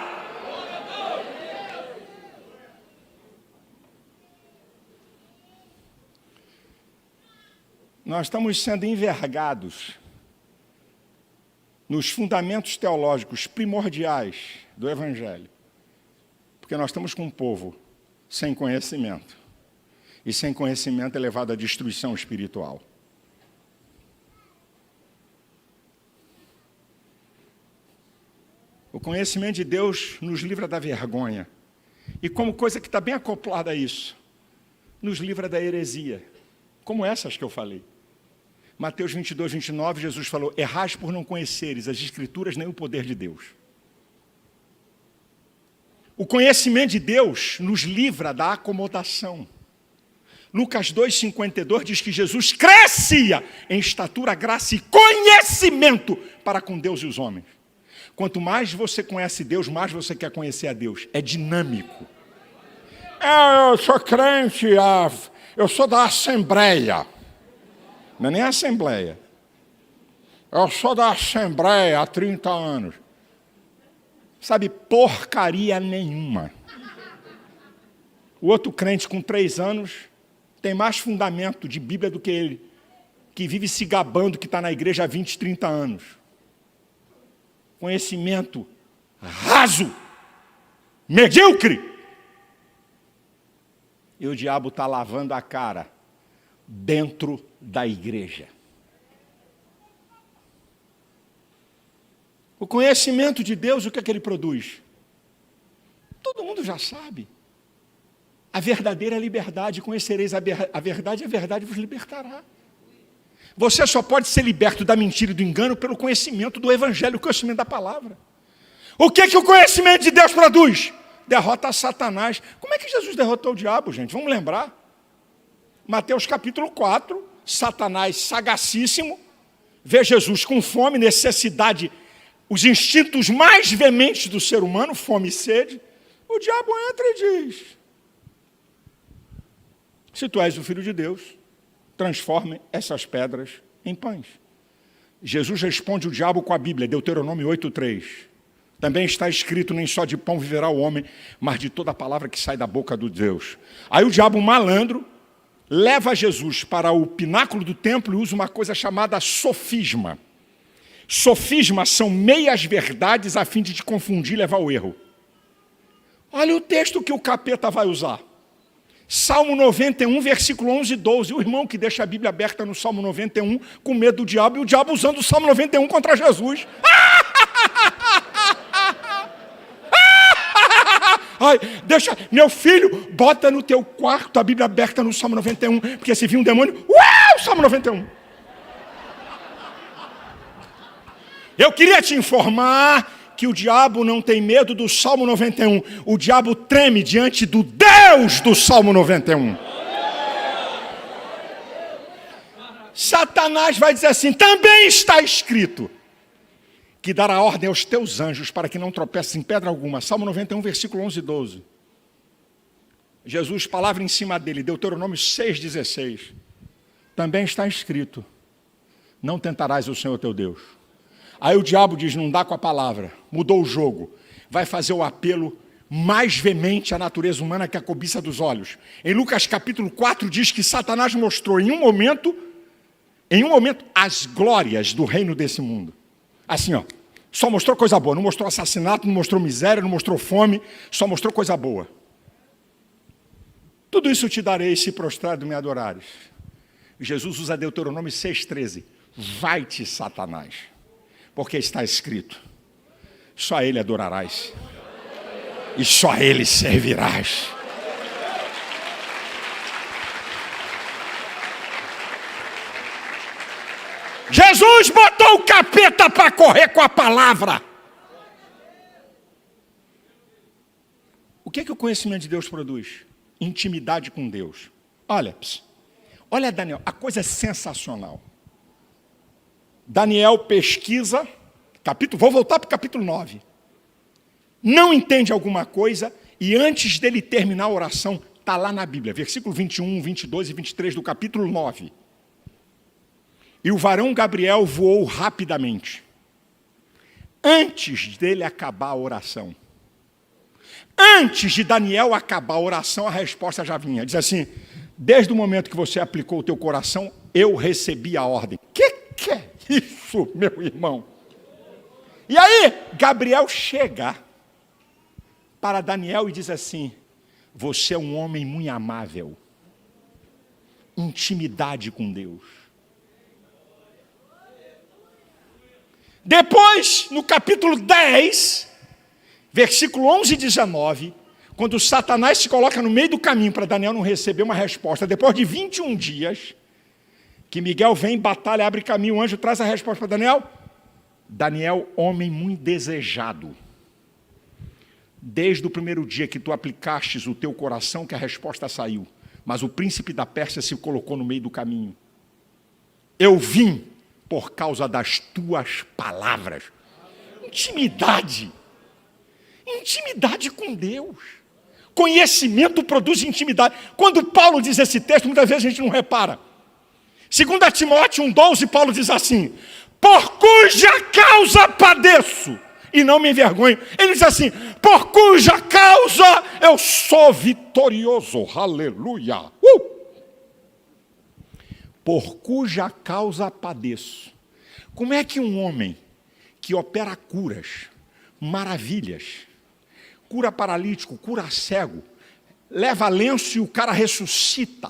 Nós estamos sendo envergados nos fundamentos teológicos primordiais do Evangelho, porque nós estamos com um povo sem conhecimento, e sem conhecimento é levado à destruição espiritual. O conhecimento de Deus nos livra da vergonha, e como coisa que está bem acoplada a isso, nos livra da heresia, como essas que eu falei. Mateus 22:29, Jesus falou: errais por não conheceres as Escrituras nem o poder de Deus. O conhecimento de Deus nos livra da acomodação. Lucas 2:52 diz que Jesus crescia em estatura, graça e conhecimento para com Deus e os homens. Quanto mais você conhece Deus, mais você quer conhecer a Deus. É dinâmico. Eu sou crente, eu sou da Assembleia. Não é nem Assembleia. Eu sou da Assembleia há 30 anos. Sabe, porcaria nenhuma. O outro crente com 3 anos tem mais fundamento de Bíblia do que ele, que vive se gabando que está na igreja há 20, 30 anos. Conhecimento raso, medíocre. E o diabo está lavando a cara dentro da igreja. O conhecimento de Deus, o que é que ele produz? Todo mundo já sabe. A verdadeira liberdade, conhecereis a verdade, e a verdade vos libertará. Você só pode ser liberto da mentira e do engano pelo conhecimento do Evangelho, o conhecimento da palavra. O que é que o conhecimento de Deus produz? Derrota a Satanás. Como é que Jesus derrotou o diabo, gente? Vamos lembrar. Mateus capítulo 4, Satanás sagacíssimo, vê Jesus com fome, necessidade, os instintos mais veementes do ser humano, fome e sede. O diabo entra e diz: se tu és o Filho de Deus, transforme essas pedras em pães. Jesus responde o diabo com a Bíblia, Deuteronômio 8:3. Também está escrito: nem só de pão viverá o homem, mas de toda a palavra que sai da boca do Deus. Aí o diabo malandro leva Jesus para o pináculo do templo e usa uma coisa chamada sofisma. Sofisma são meias verdades a fim de te confundir e levar ao erro. Olha o texto que o capeta vai usar. Salmo 91, versículo 11 e 12. O irmão que deixa a Bíblia aberta no Salmo 91 com medo do diabo, e o diabo usando o Salmo 91 contra Jesus. Ai, deixa, meu filho, bota no teu quarto a Bíblia aberta no Salmo 91, porque se vir um demônio, Salmo 91. Eu queria te informar que o diabo não tem medo do Salmo 91. O diabo treme diante do Deus do Salmo 91. Satanás vai dizer assim: também está escrito que dará ordem aos teus anjos para que não tropeces em pedra alguma. Salmo 91, versículo 11 e 12. Jesus, palavra em cima dele, Deuteronômio 6,16. Também está escrito: não tentarás o Senhor teu Deus. Aí o diabo diz: não dá com a palavra, mudou o jogo. Vai fazer o apelo mais veemente à natureza humana, que é a cobiça dos olhos. Em Lucas capítulo 4 diz que Satanás mostrou em um momento, as glórias do reino desse mundo. Assim, só mostrou coisa boa, não mostrou assassinato, não mostrou miséria, não mostrou fome, só mostrou coisa boa. Tudo isso te darei se prostrado me adorares. Jesus usa Deuteronômio 6,13. Vai-te, Satanás. Porque está escrito: só a Ele adorarás, e só a Ele servirás. Jesus botou o capeta para correr com a palavra. O que o conhecimento de Deus produz? Intimidade com Deus. Olha Daniel, a coisa é sensacional. Daniel pesquisa, vou voltar para o capítulo 9. Não entende alguma coisa e antes dele terminar a oração, está lá na Bíblia, versículo 21, 22 e 23 do capítulo 9. E o varão Gabriel voou rapidamente. Antes dele acabar a oração, antes de Daniel acabar a oração, a resposta já vinha. Diz assim: desde o momento que você aplicou o teu coração, eu recebi a ordem. Que é isso, meu irmão? E aí, Gabriel chega para Daniel e diz assim: você é um homem muito amável. Intimidade com Deus. Depois, no capítulo 10, versículo 11 e 19, quando Satanás se coloca no meio do caminho para Daniel não receber uma resposta, depois de 21 dias, que Miguel vem, batalha, abre caminho, o anjo traz a resposta para Daniel. Daniel, homem muito desejado. Desde o primeiro dia que tu aplicastes o teu coração, que a resposta saiu. Mas o príncipe da Pérsia se colocou no meio do caminho. Eu vim por causa das tuas palavras. Intimidade. Intimidade com Deus. Conhecimento produz intimidade. Quando Paulo diz esse texto, muitas vezes a gente não repara. 2 Timóteo 1,12, Paulo diz assim: por cuja causa padeço e não me envergonho. Ele diz assim: por cuja causa eu sou vitorioso. Aleluia. Por cuja causa padeço. Como é que um homem que opera curas, maravilhas, cura paralítico, cura cego, leva lenço e o cara ressuscita,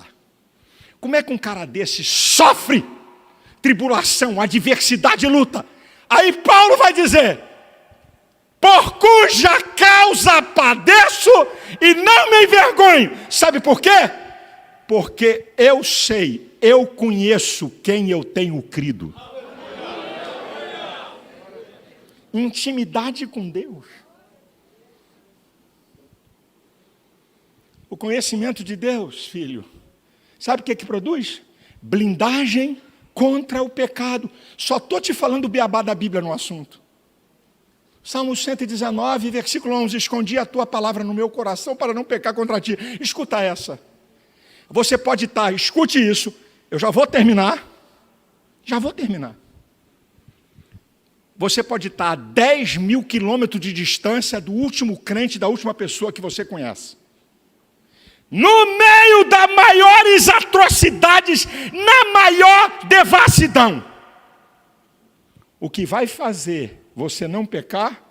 como é que um cara desse sofre tribulação, adversidade e luta? Aí Paulo vai dizer: por cuja causa padeço e não me envergonho. Sabe por quê? Porque eu sei, eu conheço quem eu tenho crido. Intimidade com Deus. O conhecimento de Deus, filho, sabe o que produz? Blindagem contra o pecado. Só estou te falando o beabá da Bíblia no assunto. Salmo 119, versículo 11: escondi a tua palavra no meu coração para não pecar contra ti. Escuta essa. Você pode estar, escute isso, eu já vou terminar. Você pode estar a 10 mil quilômetros de distância do último crente, da última pessoa que você conhece. No meio das maiores atrocidades, na maior devassidão. O que vai fazer você não pecar?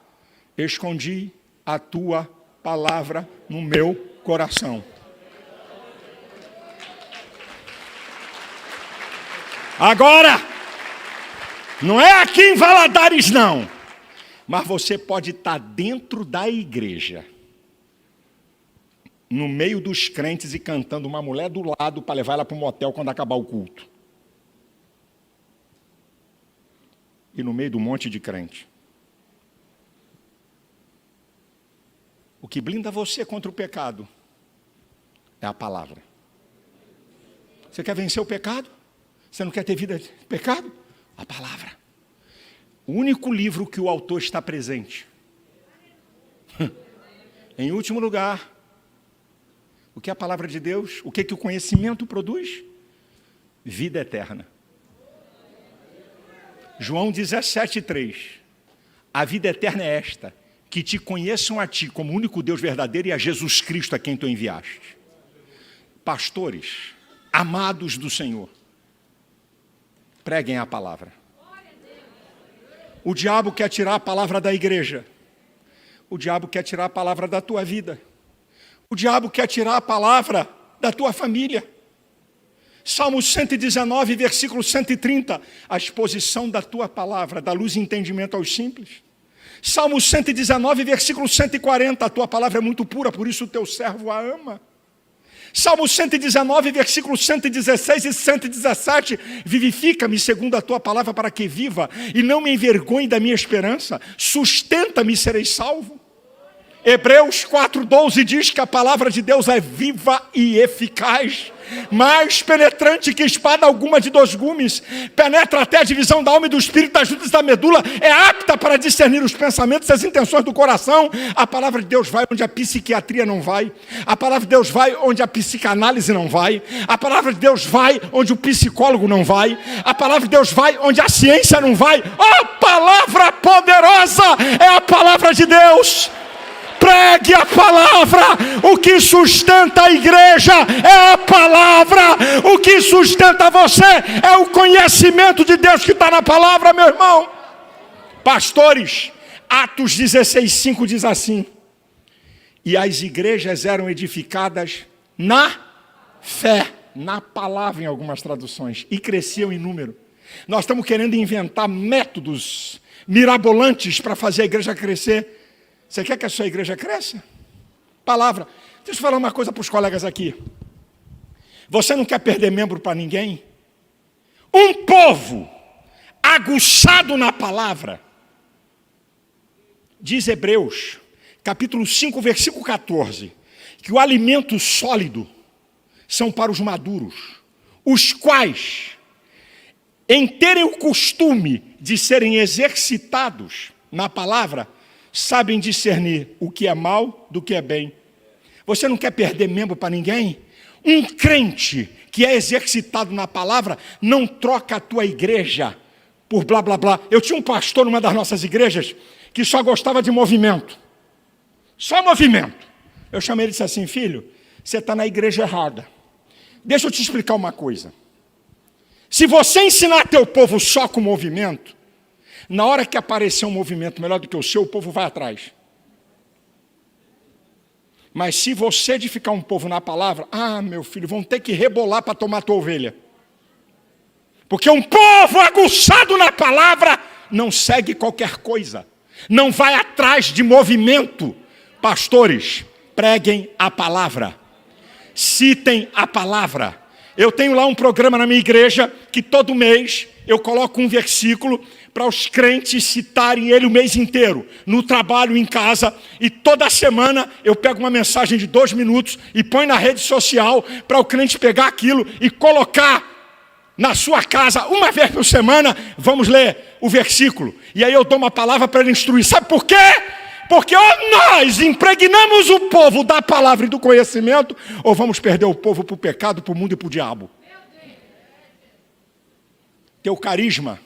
Escondi a tua palavra no meu coração. Agora, não é aqui em Valadares não, mas você pode estar dentro da igreja, no meio dos crentes e cantando uma mulher do lado para levar ela para um motel quando acabar o culto. E no meio de um monte de crente. O que blinda você contra o pecado é a palavra. Você quer vencer o pecado? Você não quer ter vida de pecado? A palavra. O único livro que o autor está presente. Em último lugar, o que é a palavra de Deus? O que o conhecimento produz? Vida eterna. João 17,3. A vida eterna é esta: que te conheçam a ti como único Deus verdadeiro e a Jesus Cristo a quem tu enviaste. Pastores, amados do Senhor, preguem a palavra. O diabo quer tirar a palavra da igreja. O diabo quer tirar a palavra da tua vida. O diabo quer tirar a palavra da tua família. Salmo 119, versículo 130, a exposição da tua palavra dá luz e entendimento aos simples. Salmo 119, versículo 140, a tua palavra é muito pura, por isso o teu servo a ama. Salmo 119, versículo 116 e 117, vivifica-me segundo a tua palavra para que viva, e não me envergonhe da minha esperança, sustenta-me e serei salvo. Hebreus 4:12 diz que a palavra de Deus é viva e eficaz, mais penetrante que espada alguma de 2 gumes, penetra até a divisão da alma e do espírito, das juntas da medula, é apta para discernir os pensamentos e as intenções do coração. A palavra de Deus vai onde a psiquiatria não vai, a palavra de Deus vai onde a psicanálise não vai, a palavra de Deus vai onde o psicólogo não vai, a palavra de Deus vai onde a ciência não vai. A palavra poderosa é a palavra de Deus. Pregue a palavra. O que sustenta a igreja é a palavra. O que sustenta você é o conhecimento de Deus que está na palavra, meu irmão. Pastores, Atos 16:5 diz assim: e as igrejas eram edificadas na fé, na palavra em algumas traduções, e cresciam em número. Nós estamos querendo inventar métodos mirabolantes para fazer a igreja crescer. Você quer que a sua igreja cresça? Palavra. Deixa eu falar uma coisa para os colegas aqui. Você não quer perder membro para ninguém? Um povo aguçado na palavra, diz Hebreus, capítulo 5, versículo 14, que o alimento sólido são para os maduros, os quais, em terem o costume de serem exercitados na palavra, sabem discernir o que é mal do que é bem. Você não quer perder membro para ninguém? Um crente que é exercitado na palavra não troca a tua igreja por blá blá blá. Eu tinha um pastor numa das nossas igrejas que só gostava de movimento. Só movimento. Eu chamei ele e disse assim: filho, você está na igreja errada. Deixa eu te explicar uma coisa. Se você ensinar teu povo só com movimento, na hora que aparecer um movimento melhor do que o seu, o povo vai atrás. Mas se você edificar um povo na palavra, meu filho, vão ter que rebolar para tomar a tua ovelha. Porque um povo aguçado na palavra não segue qualquer coisa, não vai atrás de movimento. Pastores, preguem a palavra, citem a palavra. Eu tenho lá um programa na minha igreja que todo mês eu coloco um versículo para os crentes citarem ele o mês inteiro, no trabalho, em casa, e toda semana eu pego uma mensagem de 2 minutos e põe na rede social para o crente pegar aquilo e colocar na sua casa, uma vez por semana, vamos ler o versículo. E aí eu dou uma palavra para ele instruir. Sabe por quê? Porque ou nós impregnamos o povo da palavra e do conhecimento, ou vamos perder o povo para o pecado, para o mundo e para o diabo. Teu carisma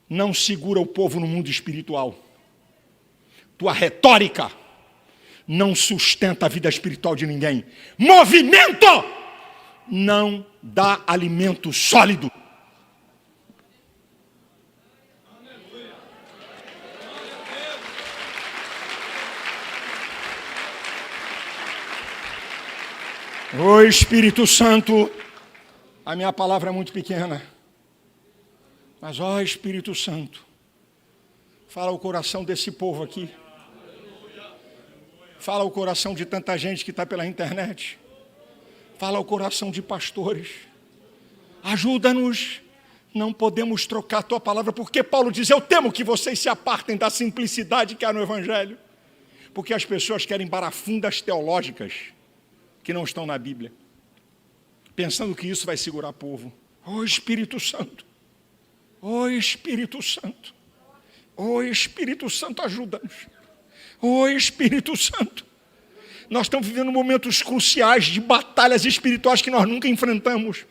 não segura o povo no mundo espiritual. Tua retórica não sustenta a vida espiritual de ninguém. Movimento não dá alimento sólido. Ô Espírito Santo, a minha palavra é muito pequena, mas ó Espírito Santo, fala o coração desse povo aqui, fala o coração de tanta gente que está pela internet, fala o coração de pastores, ajuda-nos. Não podemos trocar a tua palavra, porque Paulo diz: eu temo que vocês se apartem da simplicidade que há no Evangelho, porque as pessoas querem barafundas teológicas que não estão na Bíblia, pensando que isso vai segurar o povo. Ô Espírito Santo, ô Espírito Santo, ô Espírito Santo, ajuda-nos. Ô Espírito Santo, nós estamos vivendo momentos cruciais de batalhas espirituais que nós nunca enfrentamos.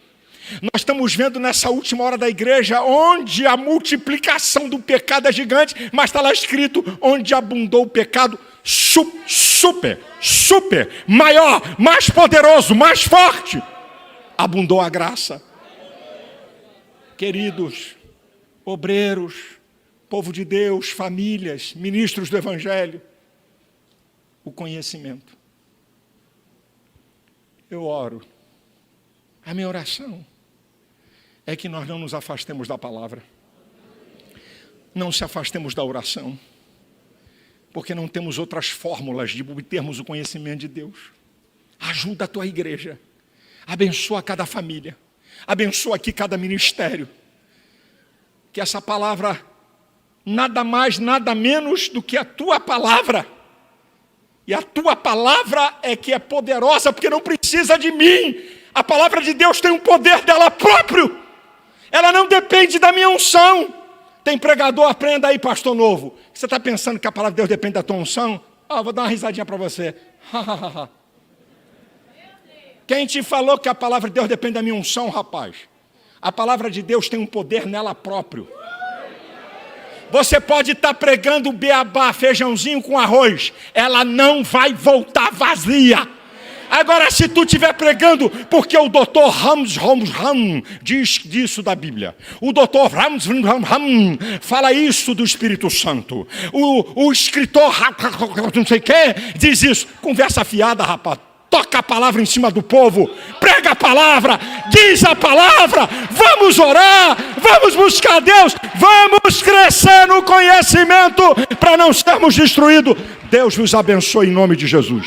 Nós estamos vendo nessa última hora da igreja, onde a multiplicação do pecado é gigante, mas está lá escrito, onde abundou o pecado, super, maior, mais poderoso, mais forte, abundou a graça. Queridos, obreiros, povo de Deus, famílias, ministros do Evangelho, o conhecimento. Eu oro A minha oração é que nós não nos afastemos da palavra. Não se afastemos da oração. Porque não temos outras fórmulas de obtermos o conhecimento de Deus. Ajuda a tua igreja. Abençoa cada família. Abençoa aqui cada ministério. Que essa palavra, nada mais, nada menos do que a tua palavra. E a tua palavra é que é poderosa, porque não precisa de mim. A palavra de Deus tem um poder dela próprio. Ela não depende da minha unção. Tem pregador, aprenda aí, pastor novo. Você está pensando que a palavra de Deus depende da tua unção? Vou dar uma risadinha para você. Quem te falou que a palavra de Deus depende da minha unção, rapaz? A palavra de Deus tem um poder nela próprio. Você pode estar pregando beabá, feijãozinho com arroz. Ela não vai voltar vazia. Agora, se tu estiver pregando, porque o doutor Rams diz disso da Bíblia. O doutor Rams fala isso do Espírito Santo. O escritor não sei o que diz isso. Conversa fiada, rapaz. Toca a palavra em cima do povo. Prega a palavra. Diz a palavra. Vamos orar. Vamos buscar Deus. Vamos crescer no conhecimento para não sermos destruídos. Deus vos abençoe em nome de Jesus.